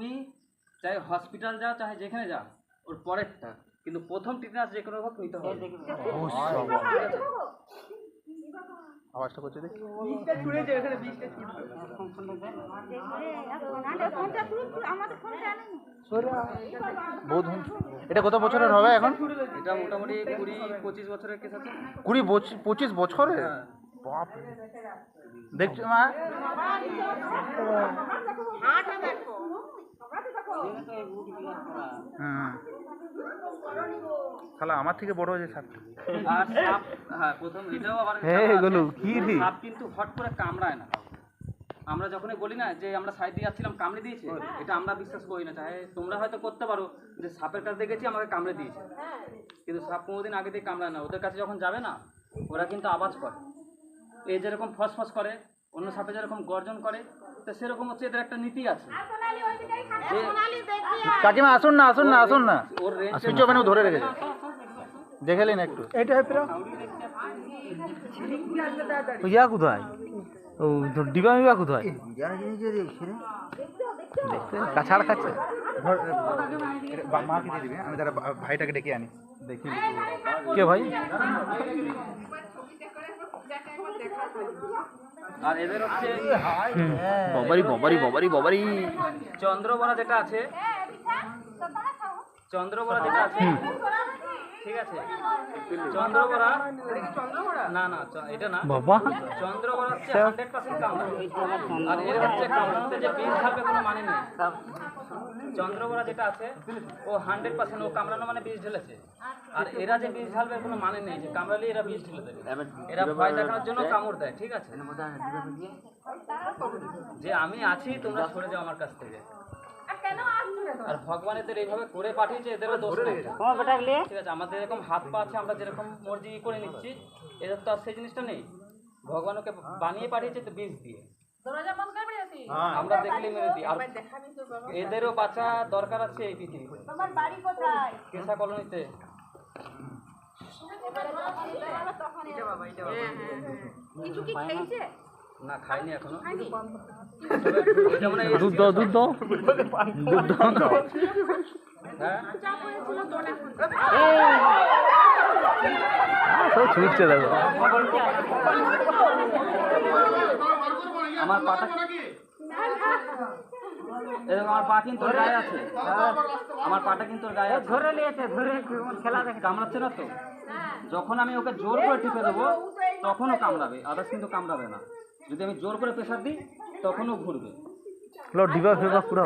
রুগী চাই হসপিটাল যা চাहे যেখানে যা ওর পরেরটা, কিন্তু প্রথম টিটেনাস যে কোনো হোক নিতে হবে। আওয়াজটা করছে দেখি। এটা কত বছরের হবে এখন? এটা মোটামুটি 20-25 বছরের কেস আছে। 20-25 বছরে? বাপ, দেখছো মা? তাহলে আমার থেকে বড় হয়েছে সাপ। আর সাপ, হ্যাঁ প্রথম এটাও আবার সাপ কিন্তু হট করে কামড়ায় না। আমরা যখনই বলি না যে আমরা সাইড দিয়ে যাচ্ছিলাম কামড়ে দিয়েছে, এটা আমরা বিশ্বাস করি না। চাহে তোমরা হয়তো করতে পারো যে সাপের কাছে দেখেছি আমাকে কামড়ে দিয়েছে, কিন্তু সাপ কোনোদিন আগে দিয়ে কামড়ায় না। ওদের কাছে যখন যাবে না ওরা কিন্তু আওয়াজ করে, এই যেরকম ফসফস করে, অন্য সাপে যেরকম গর্জন করে, তো সেরকম হচ্ছে এদের একটা নীতি আছে। কাকিমা আসুন না, আসুন না, আসুন না, সুইচ অফ ধরে রেখেছে, দেখে নিন একটু। এটা ইয়া কোথায়, ও ডিবা মিবা কোথায় কাছাড় খাচ্ছে। মাকে দিয়ে দিবি, আমি তারা ভাইটাকে ডেকে আনি দেখি। কে ভাই? আর এদের হচ্ছে বাবারি বাবারি বাবারি বাবারি চন্দ্রবড়া যেটা আছে, চন্দ্রবড়া যেটা আছে, ঠিক আছে, চন্দ্রবড়া না না এটা না বাবা, চন্দ্রবড়া হচ্ছে 100% কামড়া। আর এর হচ্ছে কামড়াতে যে বিষ ঢালবে কোনো মানে নেই। চন্দ্রবড়া যেটা আছে ও 100% ও কামড়ানো মানে বিষ ঢেলেছে। আর এরা যে বিষ ঢালবে কোনো মানে নেই, যে কামড়ালে এরা বিষ ঢেলে দেবে। এরা ভয় দেখানোর জন্য কামড় দেয়, ঠিক আছে, যে আমি আছি তোমরা সরে যাও আমার কাছ থেকে। আর ভগবান এদের এইভাবে করে পাঠিয়েছে, এদেরও দোষ নেই, ঠিক আছে। আমাদের এরকম হাত পা আছে, আমরা যেরকম মর্জি করে নিচ্ছি, এদের তো আর সেই জিনিসটা নেই। ভগবান ওকে বানিয়ে পাঠিয়েছে তো বীজ দিয়ে, আমরা দেখলে মেরে দিই। আর এদেরও বাঁচা দরকার আছে এই পৃথিবীতে। কেসা কলোনিতে না খাইনি এখনো। দুধ দাও, দুধ দাও, দুধ দাও। হ্যাঁ সব ছুটছে দেখো। আমার পাটা, এরকম আমার পা কিন্তু গায়ে আছে, আমার পাটা কিন্তু গায়ে আছে। ধরে নিয়েছে, ধরে খেলা দেখে কামড়াচ্ছে না তো। যখন আমি ওকে জোর করে টিপে দেবো তখনও কামড়াবে, আদার্স কিন্তু কামড়াবে না। যদি আমি জোর করে প্রেসার দিই তখনও ঘুরবে। ডিবা ফেবা পুরো